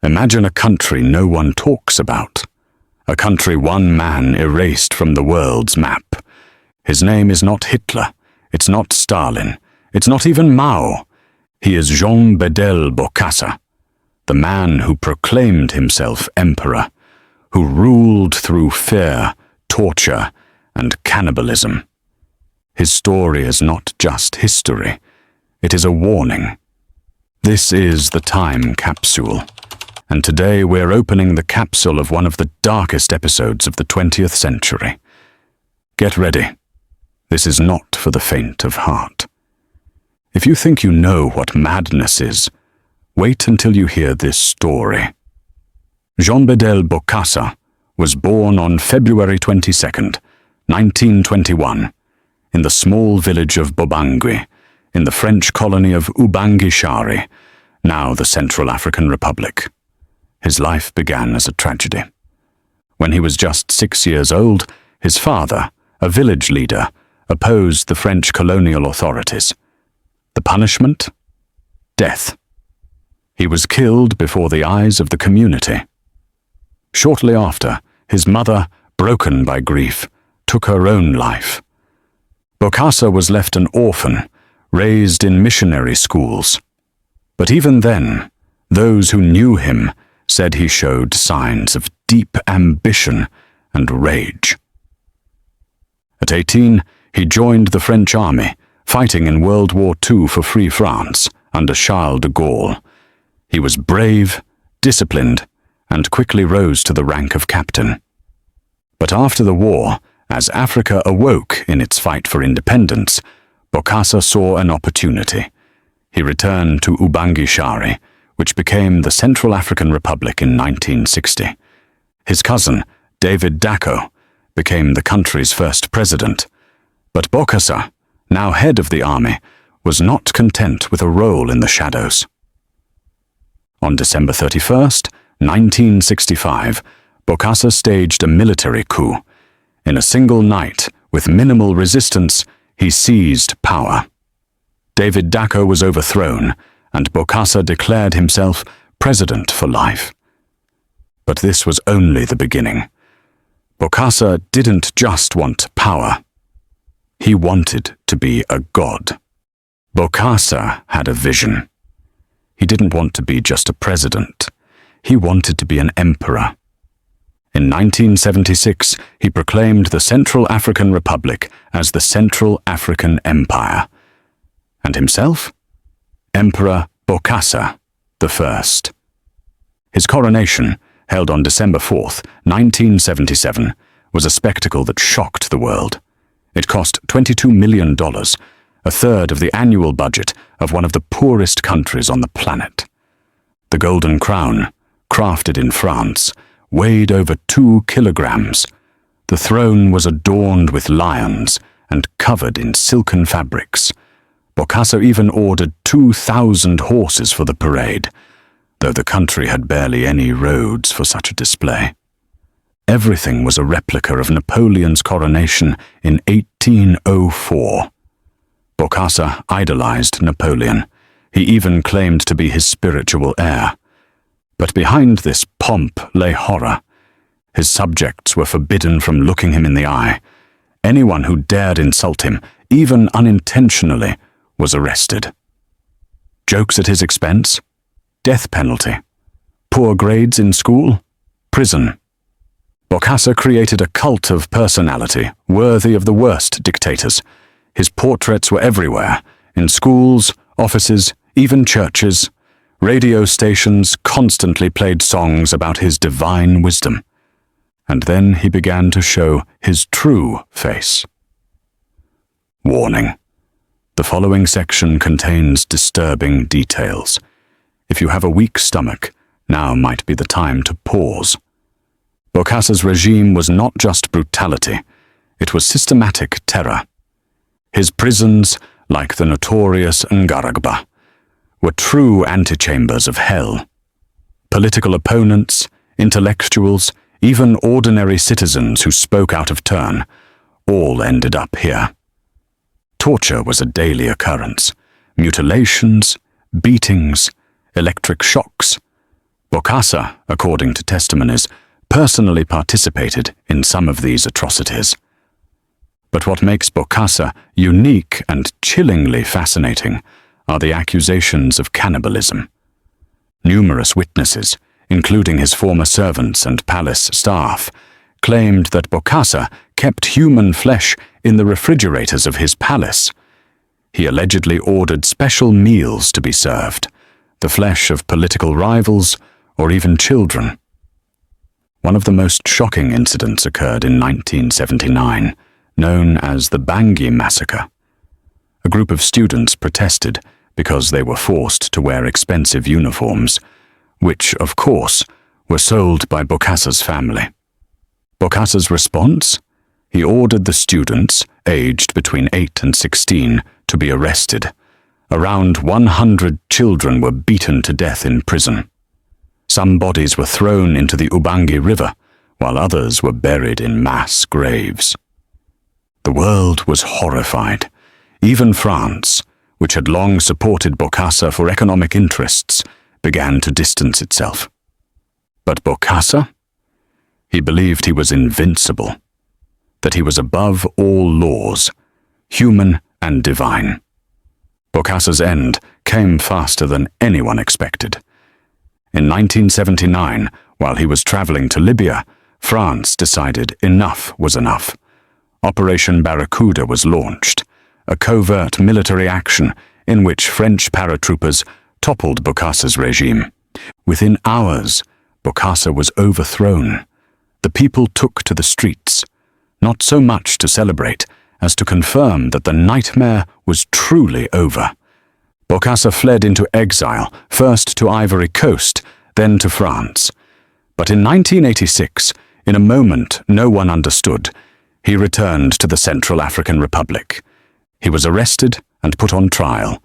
Imagine a country no one talks about. A country one man erased from the world's map. His name is not Hitler. It's not Stalin. It's not even Mao. He is Jean-Bédel Bokassa, the man who proclaimed himself emperor, who ruled through fear, torture, and cannibalism. His story is not just history. It is a warning. This is the Time Capsule, and today we're opening the capsule of one of the darkest episodes of the 20th century. Get ready. This is not for the faint of heart. If you think you know what madness is, wait until you hear this story. Jean-Bédel Bokassa was born on February 22nd, 1921, in the small village of Bobangui, in the French colony of Ubangishari, now the Central African Republic. His life began as a tragedy. When he was just 6 years old, his father, a village leader, opposed the French colonial authorities. The punishment? Death. He was killed before the eyes of the community. Shortly after, his mother, broken by grief, took her own life. Bokassa was left an orphan, raised in missionary schools. But even then, those who knew him said he showed signs of deep ambition and rage. At 18, he joined the French army, fighting in World War II for Free France under Charles de Gaulle. He was brave, disciplined, and quickly rose to the rank of captain. But after the war, as Africa awoke in its fight for independence, Bokassa saw an opportunity. He returned to Ubangishari, which became the Central African Republic in 1960. His cousin, David Dacko, became the country's first president. But Bokassa, now head of the army, was not content with a role in the shadows. On December 31st, 1965, Bokassa staged a military coup. In a single night, with minimal resistance, he seized power. David Dacko was overthrown, and Bokassa declared himself president for life. But this was only the beginning. Bokassa didn't just want power. He wanted to be a god. Bokassa had a vision. He didn't want to be just a president. He wanted to be an emperor. In 1976, he proclaimed the Central African Republic as the Central African Empire. And himself? Emperor Bokassa I. His coronation, held on December 4th, 1977, was a spectacle that shocked the world. It cost $22 million, a third of the annual budget of one of the poorest countries on the planet. The Golden Crown, crafted in France, weighed over 2 kilograms. The throne was adorned with lions and covered in silken fabrics. Bokassa even ordered 2,000 horses for the parade, though the country had barely any roads for such a display. Everything was a replica of Napoleon's coronation in 1804. Bokassa idolized Napoleon. He even claimed to be his spiritual heir. But behind this pomp lay horror. His subjects were forbidden from looking him in the eye. Anyone who dared insult him, even unintentionally, was arrested. Jokes at his expense? Death penalty. Poor grades in school? Prison. Bokassa created a cult of personality worthy of the worst dictators. His portraits were everywhere, in schools, offices, even churches. Radio stations constantly played songs about his divine wisdom. And then he began to show his true face. Warning. The following section contains disturbing details. If you have a weak stomach, now might be the time to pause. Bokassa's regime was not just brutality, it was systematic terror. His prisons, like the notorious Ngaragba, were true antechambers of hell. Political opponents, intellectuals, even ordinary citizens who spoke out of turn, all ended up here. Torture was a daily occurrence. Mutilations, beatings, electric shocks. Bokassa, according to testimonies, personally participated in some of these atrocities. But what makes Bokassa unique and chillingly fascinating are the accusations of cannibalism. Numerous witnesses, including his former servants and palace staff, claimed that Bokassa kept human flesh in the refrigerators of his palace. He allegedly ordered special meals to be served, the flesh of political rivals or even children. One of the most shocking incidents occurred in 1979, known as the Bangui Massacre. A group of students protested because they were forced to wear expensive uniforms, which, of course, were sold by Bokassa's family. Bokassa's response? He ordered the students, aged between 8 and 16, to be arrested. Around 100 children were beaten to death in prison. Some bodies were thrown into the Ubangi River, while others were buried in mass graves. The world was horrified. Even France, which had long supported Bokassa for economic interests, began to distance itself. But Bokassa? He believed he was invincible, that he was above all laws, human and divine. Bokassa's end came faster than anyone expected. In 1979, while he was traveling to Libya, France decided enough was enough. Operation Barracuda was launched, a covert military action in which French paratroopers toppled Bokassa's regime. Within hours, Bokassa was overthrown. The people took to the streets, not so much to celebrate as to confirm that the nightmare was truly over. Bokassa fled into exile, first to Ivory Coast, then to France. But in 1986, in a moment no one understood, he returned to the Central African Republic. He was arrested and put on trial.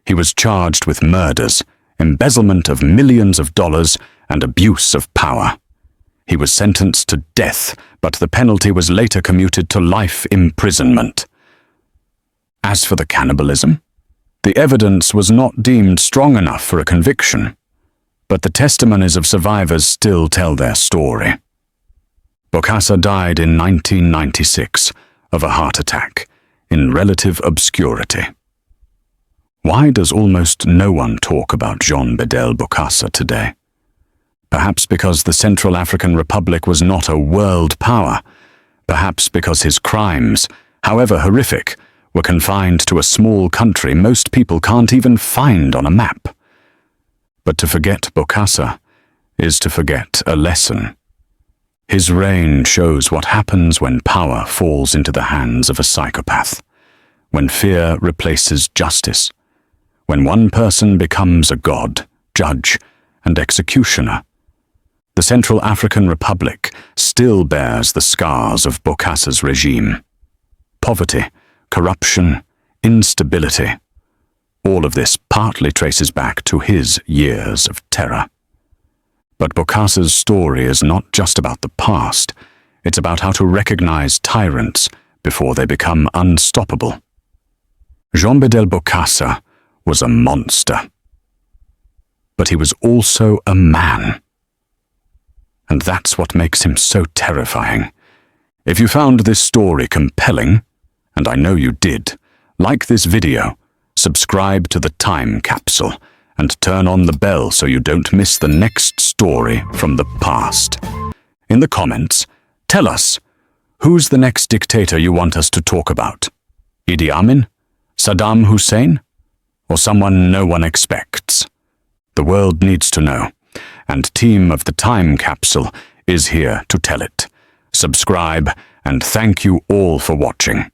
He was charged with murders, embezzlement of millions of dollars, and abuse of power. He was sentenced to death, but the penalty was later commuted to life imprisonment. As for the cannibalism, the evidence was not deemed strong enough for a conviction, but the testimonies of survivors still tell their story. Bokassa died in 1996 of a heart attack, in relative obscurity. Why does almost no one talk about Jean-Bédel Bokassa today? Perhaps because the Central African Republic was not a world power. Perhaps because his crimes, however horrific, were confined to a small country most people can't even find on a map. But to forget Bokassa is to forget a lesson. His reign shows what happens when power falls into the hands of a psychopath, when fear replaces justice, when one person becomes a god, judge, and executioner. The Central African Republic still bears the scars of Bokassa's regime. Poverty, corruption, instability. All of this partly traces back to his years of terror. But Bokassa's story is not just about the past. It's about how to recognize tyrants before they become unstoppable. Jean-Bédel Bokassa was a monster. But he was also a man. And that's what makes him so terrifying. If you found this story compelling, and I know you did, like this video, subscribe to the Time Capsule, and turn on the bell so you don't miss the next story from the past. In the comments, tell us, who's the next dictator you want us to talk about? Idi Amin? Saddam Hussein? Or someone no one expects? The world needs to know, and team of the Time Capsule is here to tell it. Subscribe, and thank you all for watching.